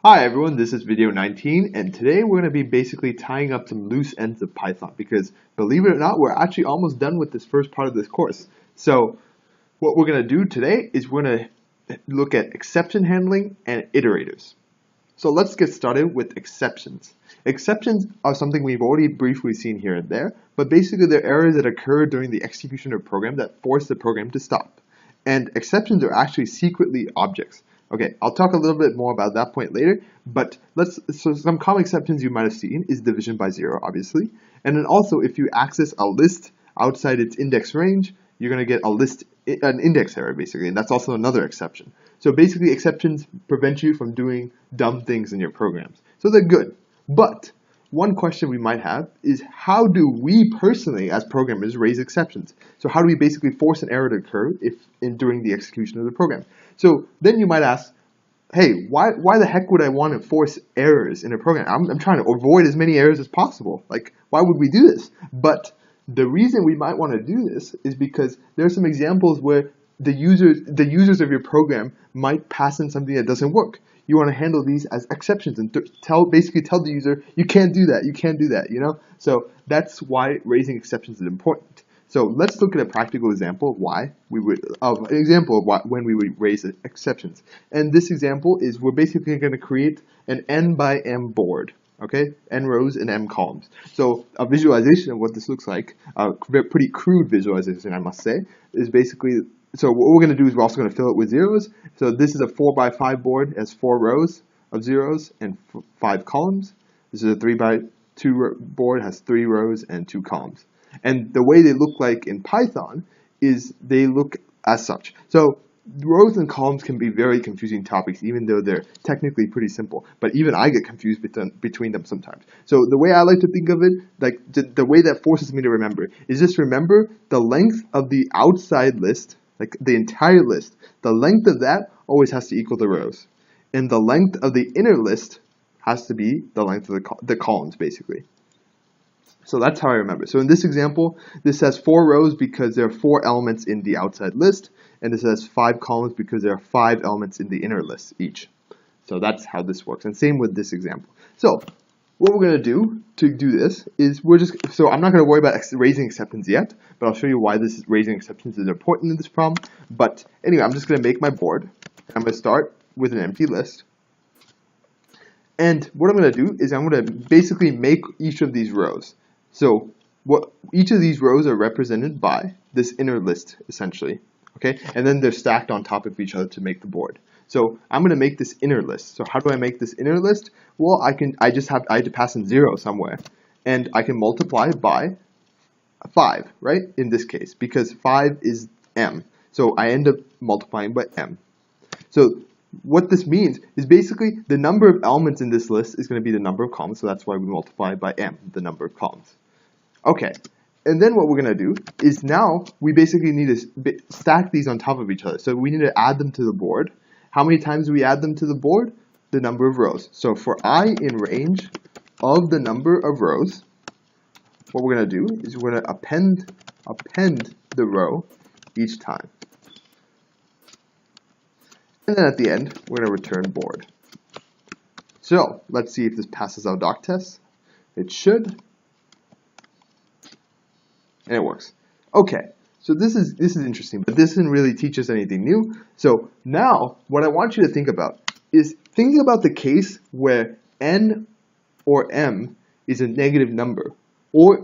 Hi everyone, this is video 19 and today we're going to be basically tying up some loose ends of Python because believe it or not, we're actually almost done with this first part of this course. So what we're going to do today is we're going to look at exception handling and iterators. So let's get started with exceptions. Exceptions are something we've already briefly seen here and there, but basically they're errors that occur during the execution of a program that force the program to stop. And exceptions are actually secretly objects. Okay, I'll talk a little bit more about that point later, but so some common exceptions you might have seen is division by zero, obviously. And then also if you access a list outside its index range, you're going to get an index error basically, and that's also another exception. So basically exceptions prevent you from doing dumb things in your programs. So they're good. But one question we might have is how do we personally as programmers raise exceptions? So how do we basically force an error to occur during the execution of the program? So then you might ask, hey, why the heck would I want to force errors in a program? I'm trying to avoid as many errors as possible. Like, why would we do this? But the reason we might want to do this is because there are some examples where the users of your program might pass in something that doesn't work. You want to handle these as exceptions and basically tell the user, you can't do that, you can't do that, you know? So that's why raising exceptions is important. So let's look at a practical example of when we would raise exceptions. And this example is we're basically going to create an n by m board. Okay, n rows and m columns. So a visualization of what this looks like, a pretty crude visualization I must say, is basically, so what we're going to do is we're also going to fill it with zeros. So this is a 4 by 5 board, it has 4 rows of zeros and 5 columns. This is a 3 by 2 board, has 3 rows and 2 columns. And the way they look like in Python is they look as such. So rows and columns can be very confusing topics, even though they're technically pretty simple. But even I get confused between them sometimes. So the way I like to think of it, like the way that forces me to remember, is just remember the length of the outside list, like the entire list. The length of that always has to equal the rows. And the length of the inner list has to be the length of the columns, basically. So that's how I remember. So in this example, this has 4 rows because there are 4 elements in the outside list, and this has 5 columns because there are 5 elements in the inner list each. So that's how this works, and same with this example. So what we're going to do this is so I'm not going to worry about raising exceptions yet, but I'll show you why raising exceptions is important in this problem. But anyway, I'm just going to make my board. I'm going to start with an empty list. And what I'm going to do is I'm going to basically make each of these rows. So each of these rows are represented by this inner list, essentially, okay? And then they're stacked on top of each other to make the board. So I'm going to make this inner list. So how do I make this inner list? Well, I had to pass in 0 somewhere, and I can multiply by 5, right? In this case, because 5 is m. So I end up multiplying by m. So what this means is basically the number of elements in this list is going to be the number of columns, so that's why we multiply by m, the number of columns. Okay, and then what we're going to do is now we basically need to stack these on top of each other. So we need to add them to the board. How many times do we add them to the board? The number of rows. So for I in range of the number of rows, what we're going to do is we're going to append the row each time. And then at the end, we're going to return board. So let's see if this passes our doc test. It should. And it works. Okay, so this is interesting, but this didn't really teach us anything new. So now, what I want you to think about is thinking about the case where n or m is a negative number. Or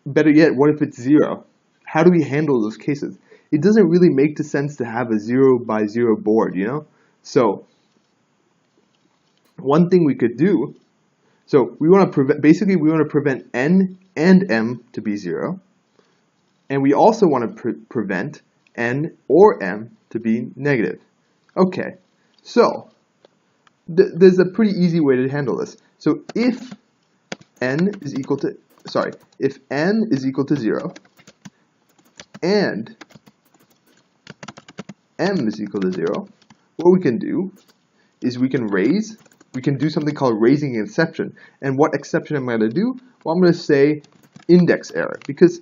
better yet, what if it's 0? How do we handle those cases? It doesn't really make sense to have a 0 by 0 board, you know? So one thing we could do, so we want to prevent n and m to be 0. And we also want to prevent n or m to be negative. Okay, so there's a pretty easy way to handle this. So if n is equal to 0 and m is equal to 0, what we can do is we can do something called raising an exception. And what exception am I going to do? Well, I'm going to say index error, because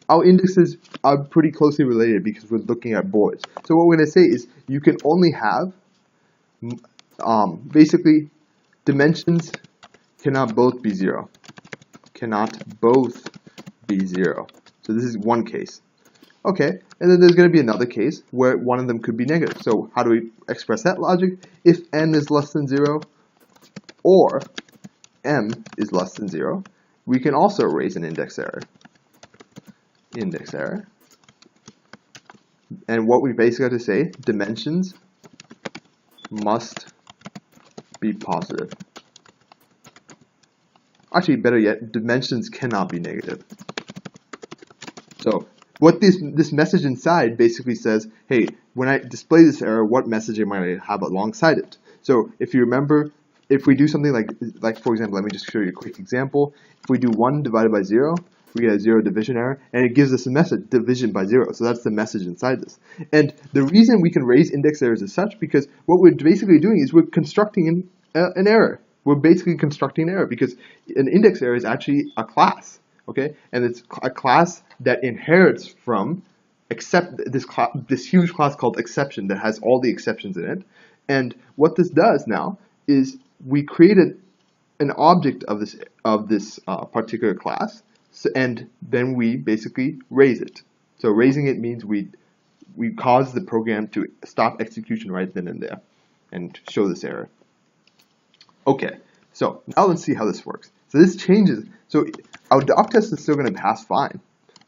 our indexes are pretty closely related because we're looking at boards. So what we're going to say is you can only have basically dimensions cannot both be 0. Cannot both be 0. So this is one case. Okay, and then there's going to be another case where one of them could be negative. So how do we express that logic? If n is less than 0 or m is less than 0, we can also raise an index error. Index error. And what we basically have to say, dimensions must be positive. Actually, better yet, dimensions cannot be negative. So what this message inside basically says, hey, when I display this error, what message am I going to have alongside it? So if you remember, if we do something like for example, let me just show you a quick example. If we do 1 divided by 0, we get a 0 division error, and it gives us a message, division by 0. So that's the message inside this. And the reason we can raise index errors is such because what we're basically doing is we're constructing an error. We're basically constructing an error because an index error is actually a class, okay? And it's a class that inherits from this huge class called exception that has all the exceptions in it. And what this does now is we created an object of this particular class, and then we basically raise it. So raising it means we cause the program to stop execution right then and there and show this error. Okay, so now let's see how this works. So this changes. So our doc test is still going to pass fine.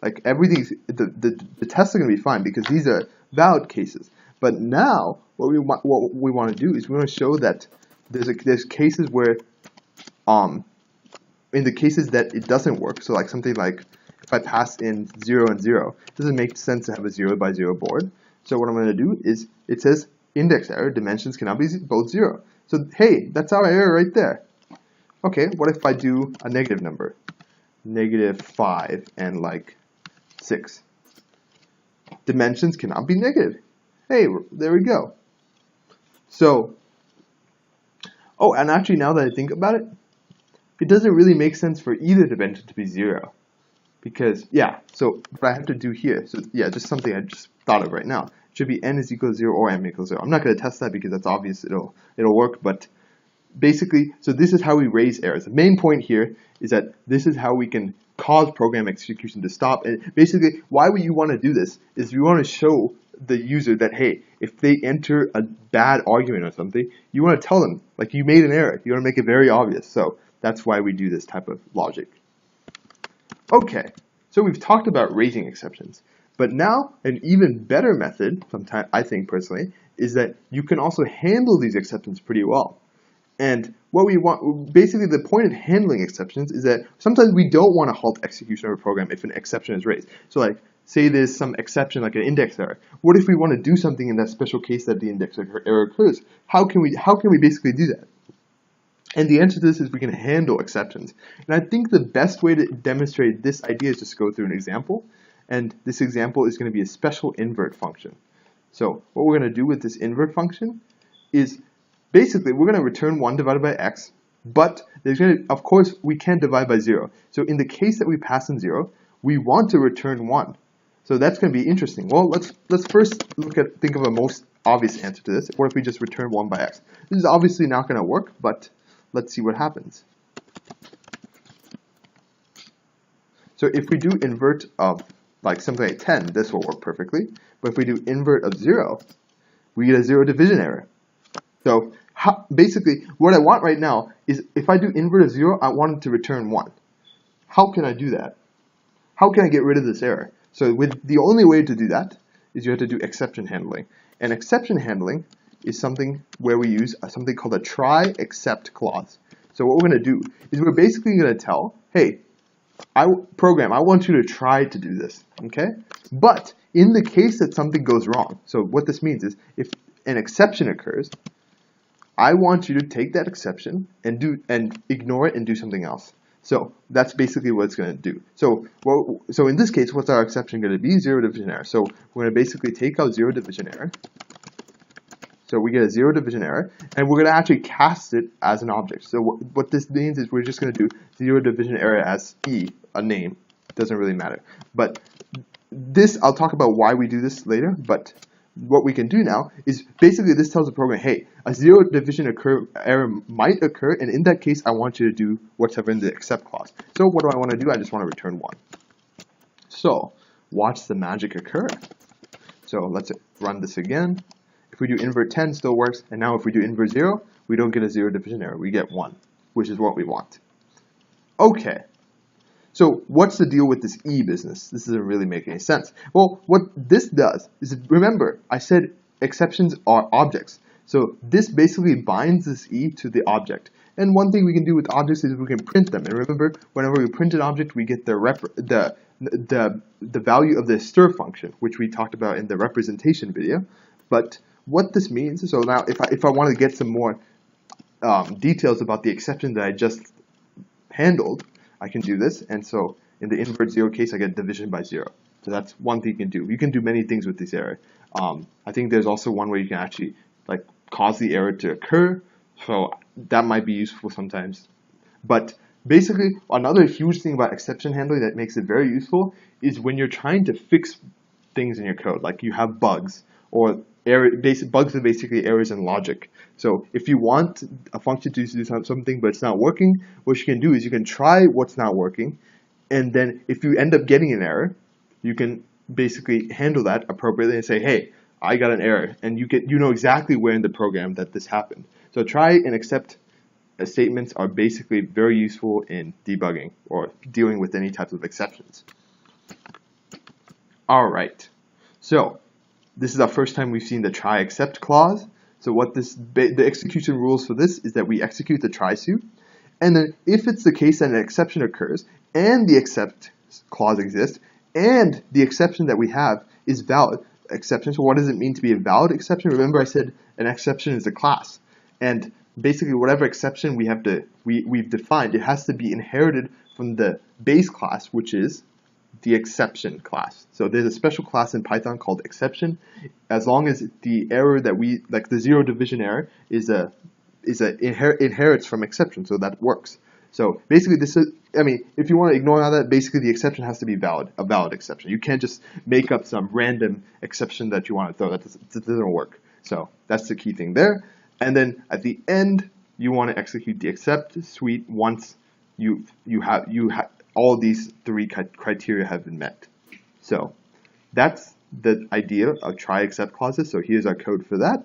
Like everything's the tests are going to be fine because these are valid cases. But now what we want to do is we want to show that there's cases where in the cases that it doesn't work. So like something like if I pass in 0 and 0, it doesn't make sense to have a 0 by 0 board. So what I'm going to do is it says index error, dimensions cannot be both 0. So hey, that's our error right there. Okay, what if I do a negative number? Negative 5 and like 6. Dimensions cannot be negative. Hey, there we go. So, oh, and actually now that I think about it, it doesn't really make sense for either dimension to be 0. Because, yeah, so what I have to do here, so yeah, just something I just thought of right now. It should be n is equal to 0 or m equals 0. I'm not going to test that because that's obvious, it'll work, but basically, so this is how we raise errors. The main point here is that this is how we can cause program execution to stop. And basically, why would you want to do this is you want to show the user that, hey, if they enter a bad argument or something, you want to tell them, like, you made an error. You want to make it very obvious. So that's why we do this type of logic. Okay, so we've talked about raising exceptions. But now, an even better method, sometimes I think personally, is that you can also handle these exceptions pretty well. And what we want, basically the point of handling exceptions is that sometimes we don't want to halt execution of a program if an exception is raised. So like, say there's some exception like an index error. What if we want to do something in that special case that the index error occurs? How can we basically do that? And the answer to this is we can handle exceptions. And I think the best way to demonstrate this idea is just go through an example. And this example is going to be a special invert function. So what we're going to do with this invert function is basically we're going to return 1 divided by x, but there's going to, of course, we can't divide by 0. So in the case that we pass in 0, we want to return 1. So that's going to be interesting. Well, let's first think of a most obvious answer to this. What if we just return 1 by x? This is obviously not going to work, but let's see what happens. So if we do invert of like something like 10, this will work perfectly. But if we do invert of 0, we get a 0 division error. So basically, what I want right now is if I do invert of 0, I want it to return 1. How can I do that? How can I get rid of this error? So the only way to do that is you have to do exception handling. And exception handling is something where we use something called a try except clause. So what we're going to do is we're basically going to tell, hey, program, I want you to try to do this, okay? But in the case that something goes wrong, so what this means is if an exception occurs, I want you to take that exception and ignore it and do something else. So that's basically what it's going to do. So in this case, what's our exception going to be? 0 division error. So we're going to basically take out 0 division error. So we get a 0 division error, and we're going to actually cast it as an object. So what this means is we're just going to do 0 division error as E, a name. It doesn't really matter. But this, I'll talk about why we do this later, but what we can do now is basically this tells the program, hey, a zero division error might occur, and in that case, I want you to do whatever in the except clause. So what do I want to do? I just want to return 1. So watch the magic occur. So let's run this again. If we do invert 10, still works, and now if we do invert 0, we don't get a zero division error, we get 1, which is what we want. Okay. So what's the deal with this E business? This doesn't really make any sense. Well, what this does is, remember, I said exceptions are objects. So this basically binds this E to the object. And one thing we can do with objects is we can print them. And remember, whenever we print an object, we get the value of the stir function, which we talked about in the representation video. But what this means, so now if I want to get some more details about the exception that I just handled, I can do this, and so in the invert 0 case, I get division by 0. So that's one thing you can do. You can do many things with this error. I think there's also one where you can actually like cause the error to occur, so that might be useful sometimes. But basically, another huge thing about exception handling that makes it very useful is when you're trying to fix things in your code, like you have bugs, or bugs are basically errors in logic. So if you want a function to do something but it's not working, what you can do is you can try what's not working, and then if you end up getting an error, you can basically handle that appropriately and say, hey, I got an error, and you know exactly where in the program that this happened. So try and accept statements are basically very useful in debugging or dealing with any types of exceptions. All right, so this is our first time we've seen the try except clause. So what the execution rules for this is that we execute the try suit, and then if it's the case that an exception occurs and the except clause exists and the exception that we have is valid exception. So what does it mean to be a valid exception? Remember I said an exception is a class, and basically whatever exception we've defined, it has to be inherited from the base class, which is the exception class. So there's a special class in Python called exception. As long as the error that like the zero division error inherits from exception, so that works. So basically this is, if you want to ignore all that, basically the exception has to be a valid exception. You can't just make up some random exception that you want to throw. That doesn't work. So that's the key thing there. And then at the end, you want to execute the except suite once you have all these 3 criteria have been met. So that's the idea of try except clauses. So here's our code for that.